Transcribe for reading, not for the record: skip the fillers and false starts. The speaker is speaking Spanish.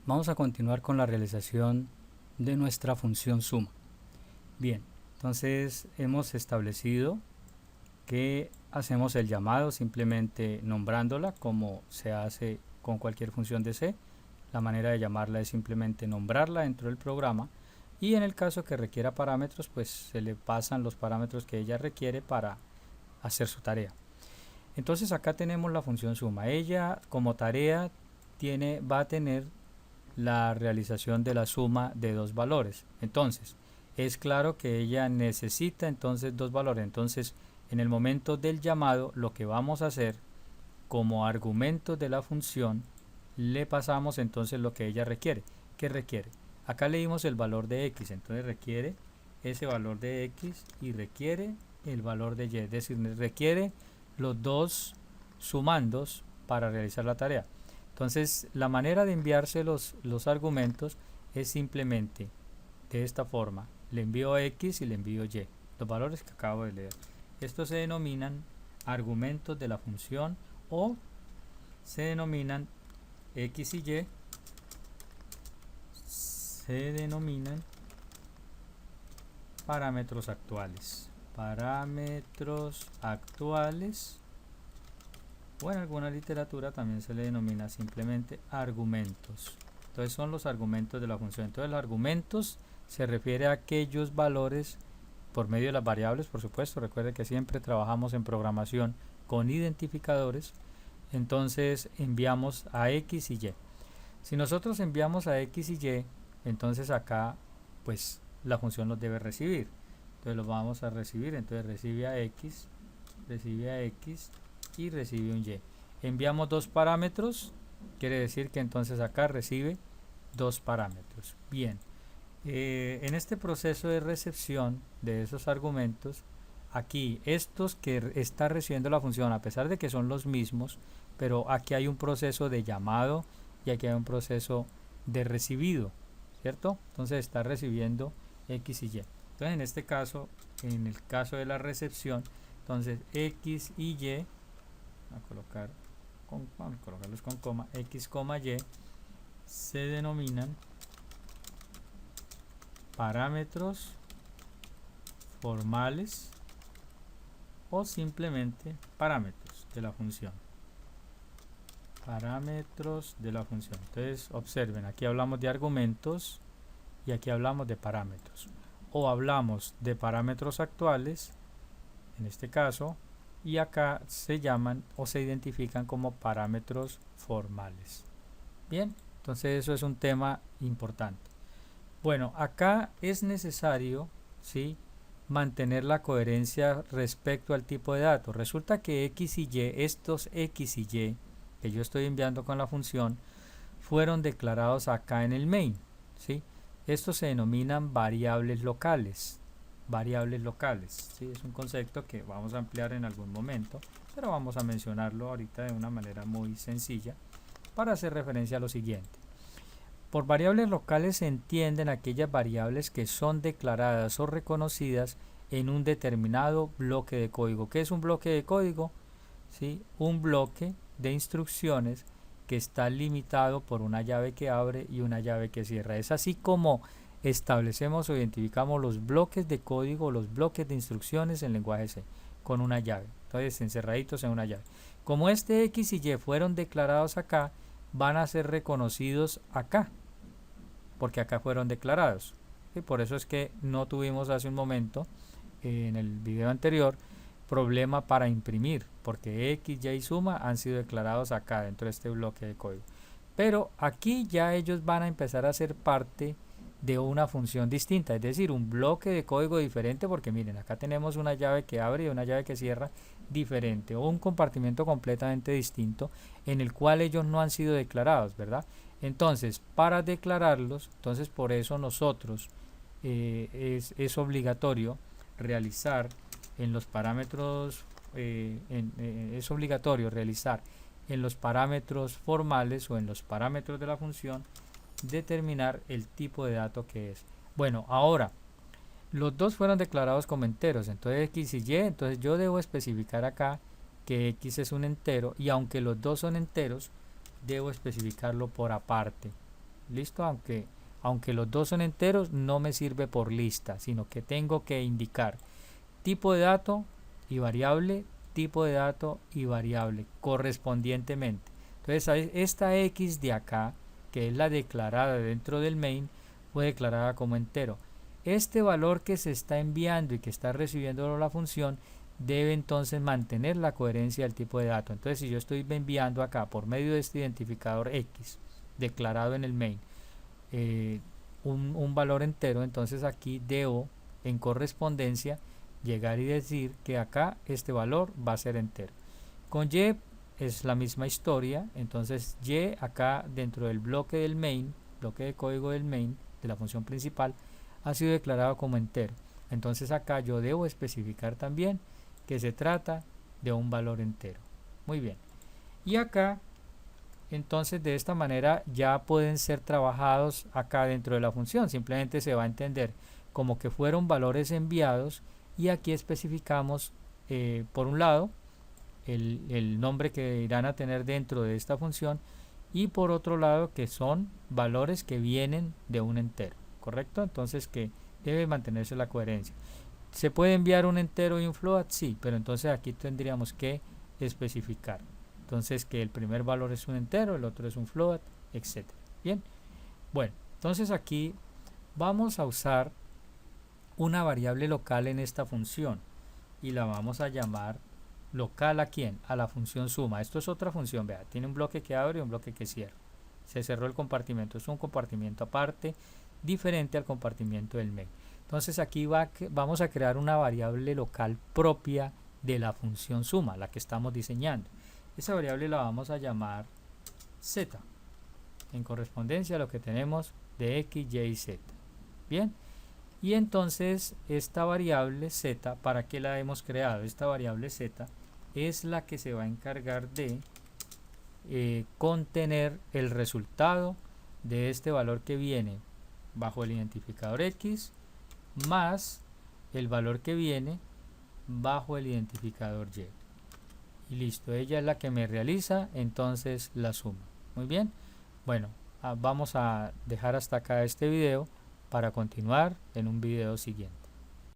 Vamos a continuar con la realización de nuestra función suma. Bien, entonces hemos establecido que hacemos el llamado simplemente nombrándola como se hace con cualquier función de C. La manera de llamarla es simplemente nombrarla dentro del programa, y en el caso que requiera parámetros, pues se le pasan los parámetros que ella requiere para hacer su tarea. Entonces acá tenemos la función suma. Ella como tarea va a tener la realización de la suma de dos valores. Entonces es claro que ella necesita entonces dos valores. Entonces en el momento del llamado, lo que vamos a hacer como argumento de la función, le pasamos entonces lo que ella requiere. ¿Qué requiere? Acá le dimos el valor de x, entonces requiere ese valor de x y requiere el valor de y, es decir, requiere los dos sumandos para realizar la tarea. Entonces la manera de enviarse los argumentos es simplemente de esta forma: le envío x y le envío y, los valores que acabo de leer. Estos se denominan argumentos de la función, o se denominan x y y, se denominan parámetros actuales. Parámetros actuales, o en alguna literatura también se le denomina simplemente argumentos. Entonces son los argumentos de la función. Entonces los argumentos se refiere a aquellos valores por medio de las variables, por supuesto. Recuerde que siempre trabajamos en programación con identificadores. Entonces enviamos a x y y. Si nosotros enviamos a x y y, entonces acá pues la función los debe recibir. Entonces los vamos a recibir. Entonces recibe a x y recibe un y. Enviamos dos parámetros, quiere decir que entonces acá recibe dos parámetros. Bien, en este proceso de recepción de esos argumentos, aquí estos que está recibiendo la función, a pesar de que son los mismos, pero aquí hay un proceso de llamado y aquí hay un proceso de recibido, ¿cierto? Entonces está recibiendo x y y. Entonces en este caso, en el caso de la recepción, entonces x y y, vamos a colocarlos con coma, x, y, se denominan parámetros formales o simplemente parámetros de la función. Parámetros de la función. Entonces observen, aquí hablamos de argumentos y aquí hablamos de parámetros, o hablamos de parámetros actuales en este caso, y acá se llaman o se identifican como parámetros formales. Bien, entonces eso es un tema importante. Bueno, acá es necesario, ¿sí?, mantener la coherencia respecto al tipo de datos. Resulta que x y y, estos x y y que yo estoy enviando con la función, fueron declarados acá en el main, ¿sí? Estos se denominan variables locales. Variables locales, ¿sí? Es un concepto que vamos a ampliar en algún momento, pero vamos a mencionarlo ahorita de una manera muy sencilla para hacer referencia a lo siguiente. Por variables locales se entienden aquellas variables que son declaradas o reconocidas en un determinado bloque de código. ¿Qué es un bloque de código? ¿Sí? Un bloque de instrucciones que está limitado por una llave que abre y una llave que cierra. Es así como establecemos o identificamos los bloques de código, los bloques de instrucciones en lenguaje C, con una llave. Entonces encerraditos en una llave. Como este x y y fueron declarados acá, van a ser reconocidos acá, porque acá fueron declarados. Y por eso es que no tuvimos hace un momento, en el video anterior, problema para imprimir, porque x, y suma han sido declarados acá dentro de este bloque de código. Pero aquí ya ellos van a empezar a ser parte de una función distinta, es decir, un bloque de código diferente, porque miren, acá tenemos una llave que abre y una llave que cierra diferente, o un compartimento completamente distinto en el cual ellos no han sido declarados, ¿verdad? Entonces, para declararlos, entonces por eso nosotros es obligatorio realizar en los parámetros, es obligatorio realizar en los parámetros formales o en los parámetros de la función, determinar el tipo de dato que es. Bueno, ahora los dos fueron declarados como enteros, entonces x y y, entonces yo debo especificar acá que x es un entero, y aunque los dos son enteros, debo especificarlo por aparte. listo, aunque los dos son enteros, no me sirve por lista, sino que tengo que indicar tipo de dato y variable, tipo de dato y variable correspondientemente. Entonces esta x de acá, que es la declarada dentro del main, fue declarada como entero. Este valor que se está enviando y que está recibiendo la función debe entonces mantener la coherencia del tipo de dato. Entonces si yo estoy enviando acá por medio de este identificador x declarado en el main un valor entero, entonces aquí debo en correspondencia llegar y decir que acá este valor va a ser entero. Con y es la misma historia, entonces y acá dentro del bloque del main, bloque de código del main de la función principal, ha sido declarado como entero. Entonces acá yo debo especificar también que se trata de un valor entero. Muy bien. Y acá entonces de esta manera ya pueden ser trabajados acá dentro de la función. Simplemente se va a entender como que fueron valores enviados y aquí especificamos por un lado el nombre que irán a tener dentro de esta función y por otro lado que son valores que vienen de un entero, ¿correcto? Entonces que debe mantenerse la coherencia. ¿Se puede enviar un entero y un float? Sí, pero entonces aquí tendríamos que especificar. Entonces que el primer valor es un entero, el otro es un float, etc. Bien, bueno, entonces aquí vamos a usar una variable local en esta función y la vamos a llamar local. ¿A quién? A la función suma. Esto es otra función, vea, tiene un bloque que abre y un bloque que cierra. Se cerró el compartimento, es un compartimento aparte, diferente al compartimento del main. Entonces aquí vamos a crear una variable local propia de la función suma, la que estamos diseñando. Esa variable la vamos a llamar z, en correspondencia a lo que tenemos de x, y y z. Bien, y entonces esta variable z, ¿para qué la hemos creado? Esta variable z es la que se va a encargar de contener el resultado de este valor que viene bajo el identificador x más el valor que viene bajo el identificador y. Y listo, ella es la que me realiza entonces la suma. Muy bien, bueno, vamos a dejar hasta acá este video para continuar en un video siguiente.